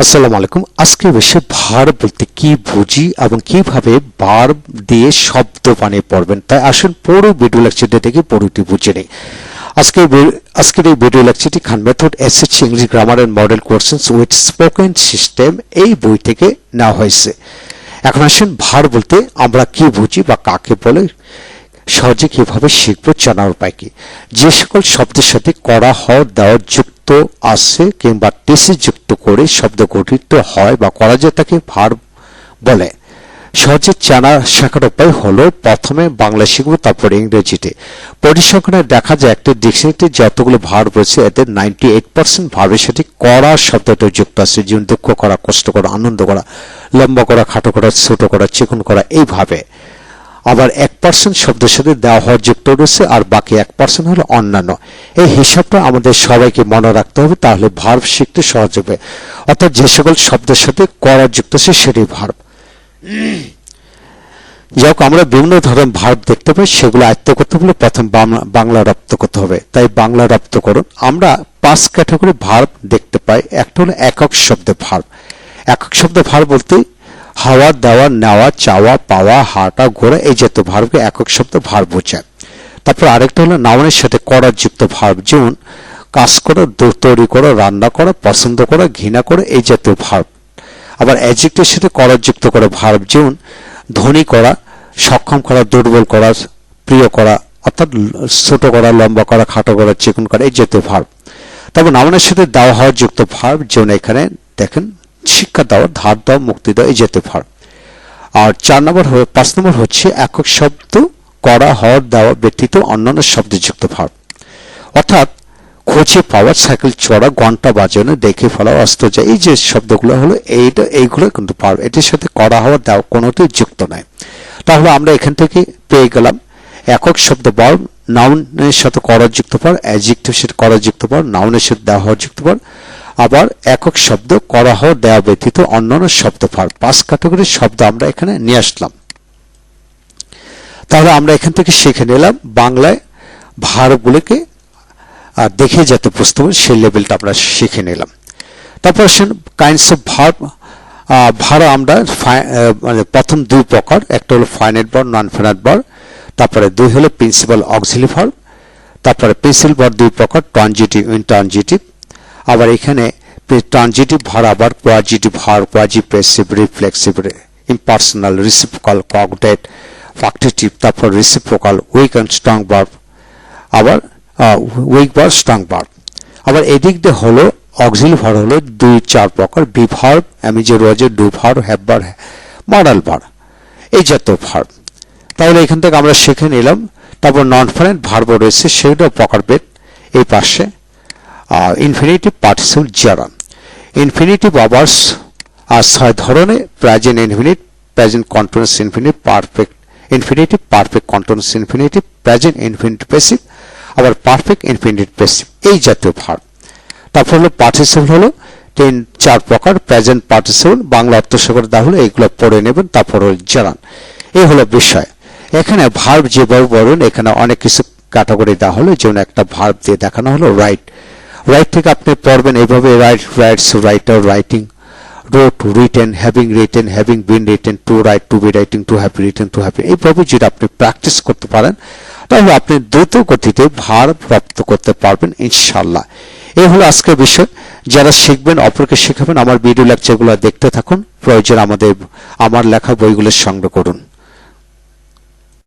আসসালামু আলাইকুম। আজকে বিষয় ভার্ব বলতে কি বুঝি এবং কিভাবে ভার্ব দিয়ে শব্দ বানিয়ে পড়বেন। তাই আসুন পুরো ভিডিও লেকচারটি থেকে পুরোটি বুঝে নেই। আজকের এই ভিডিও লেকচারটি Khan method SSC English grammar and model questions with spoken system এই বই থেকে নেওয়া হয়েছে। এখন আসুন ভার্ব বলতে আমরা কি বুঝি বা কাকে বলে, সহজে কিভাবে শিখবো, জানার উপায় কি। যে সকল শব্দের সাথে করা হওয়া দেওয়া যুক্ত আছে কিংবা টিসি যুক্ত করে শব্দ গঠিত হয় বা করা যায় তাকে ভার্ব বলে। সহজে জানা শেখার উপায় হলো প্রথমে বাংলা শিখবো, তারপরে ইংরেজিতে। পরিসংখ্যানে দেখা যায় একটা ডিকশনারিতে যতগুলো ভার্ব রয়েছে এদের 98% ভার্বের সাথে করা শব্দটা যুক্ত আছে, যেমন দুঃখ করা, কষ্ট করা, আনন্দ করা, লম্বা করা, খাটো করা, ছোট করা, চিকন করা, এইভাবে। আবার 1% শব্দের সাথে দেওয়া হওয়া যুক্ত রয়েছে আর বাকি 1% হলো অন্যান্য। এই হিসাবটা আমাদের সবাইকে মনে রাখতে হবে, তাহলে ভার্ব শিখতে সহজ হবে। অর্থাৎ যে সকল শব্দের সাথে করা যুক্ত আছে সেটাই ভার্ব। যাই আমরা বিভিন্ন ধরনের ভার্ব দেখতে পাই, সেগুলো আয়ত্ত করতে হলে প্রথম বাংলা রপ্ত করতে হবে। তাই বাংলা রপ্ত করুন। আমরা 5 ক্যাটাগরি ভার্ব দেখতে পাই। একটা হলো একক শব্দের ভার্ব। একক শব্দের ভার্ব বলতে হাওয়া, দেওয়া, নেওয়া, চাওয়া, পাওয়া, হাঁটা, ঘোরা এই জাতীয় ভার্বকে একক শব্দ ভার্ব বোঝায়। তারপর আরেকটা হলো নাউনের সাথে করা যুক্ত ভার্ব, যেমন কাজ করা, তৈরি করা, রান্না করা, পছন্দ করা, ঘৃণা করা এই জাতীয় ভার্ব। আবার অ্যাডজেক্টিভের সাথে করা যুক্ত করা ভার্ব, যেমন ধনী করা, সক্ষম করা, দুর্বল করা, প্রিয় করা, অর্থাৎ ছোট করা, লম্বা করা, খাটো করা, চিকন করা এই জাতীয় ভার্ব। তারপর নাউনের সাথে দেওয়া হওয়া যুক্ত ভার্ব, যেমন এখানে দেখেন শিক্ষা দেওয়া, ধার দেওয়া, মুক্তি দেওয়া এই জাতীয় ভার্ব। আর 5 নম্বর হচ্ছে একক শব্দ করা হওয়া দেওয়া ব্যতীত অন্যান্য শব্দযুক্ত ভার্ব। অর্থাৎ খুঁজে পাওয়া, সাইকেল চড়া, ঘন্টা বাজানো, দেখে ফেলা, অস্ত্র যায় এই যে শব্দগুলো হলো এইগুলো কিন্তু ভার্ব। এটির সাথে করা হওয়া দেওয়া কোনোটাই যুক্ত নয়। তাহলে আমরা এখান থেকে পেয়ে গেলাম একক শব্দ ভার্ব, নাউনের সাথে করা যুক্ত ভার্ব, অ্যাডজেক্টিভের সাথে করা যুক্ত ভার্ব, নাউনের সাথে দেওয়া হওয়া যুক্ত ভার্ব, আবার একক শব্দ করা হওয়া দেওয়া ব্যতীত অন্যান্য শব্দ ভার্ব। 5 ক্যাটাগরির শব্দ আমরা এখানে নিয়ে আসলাম। তাহলে আমরা এখান থেকে শিখে নিলাম বাংলায় ভার্বগুলোকে দেখে যাতে বুঝতে পারি সেই লেভেলটা আমরা শিখে নিলাম। তারপর আসেন কাইন্ডস অফ ভার্ব। ভার্ব আমরা প্রথম 2 প্রকার, একটা হলো finite verb, non finite verb. তারপরে 2 হলো প্রিন্সিপাল অক্সিলারি ভার্ব। তারপরে প্রিন্সিপাল ভার্ব 2 প্রকার, ট্রানজিটিভ, ইনট্রানজিটিভ। আবার এখানে ট্রানজিটিভ ভার্ব আবার causative verb, quasi passive, reflexive, impersonal, reciprocal, cognate, factitive. তারপর reciprocal, weak and strong verb, আবার উইক ভার্ব, স্ট্রং ভার্ব। আবার এদিক দিয়ে হলো অক্সিলারি ভার্ব হলো 2-4 প্রকার, be verb, অ্যামিজের Wazed, do verb, have verb, modal verb এই জাতীয় ভার্ব। তাহলে এখান থেকে আমরা শিখে নিলাম। তারপর নন ফাইনাইট ভার্ব রয়েছে, সেটাও প্রকারভেদ এই পাশে। Infinitive, participle, Jaran. ইনফিনিটিভ আবার 6 ধরনের, present infinite, present continuous infinite, perfect infinitive, perfect continuous infinitive, present infinitive passive, আবার পারফেক্ট ইনফিনিটিভ প্যাসিভ এই জাতীয় ভার্ব। তারপর হলো পার্টিসিপল হলো 4 প্রকার, প্রেজেন্ট পার্টিসিপল, বাংলা অর্থ সহকারে দেওয়া হলো, এইগুলো পড়ে নেবেন। তারপর হলো জারান। এই হলো বিষয়। এখানে ভার্ব যেভাবে বলুন, এখানে অনেক কিছু ক্যাটাগরি দেওয়া হলো, যেমন একটা ভার্ব দিয়ে দেখানো হলো রাইট। রাইট থেকে আপনি পড়বেন এইভাবে, write, writes, writer, writing, wrote, written, having written, having been written, to write, to be writing, to have written, to have. এইভাবে যদি আপনি প্র্যাকটিস করতে পারেন তাহলে আপনি দ্রুত গতিতে ভার্ব রপ্ত করতে পারবেন ইনশাআল্লাহ। এই হলো আজকের বিষয়। যারা শিখবেন অপরকে শেখাবেন। আমার ভিডিও লেকচারগুলো দেখতে থাকুন। প্রয়োজন আমার লেখা বইগুলো সংগ্রহ করুন।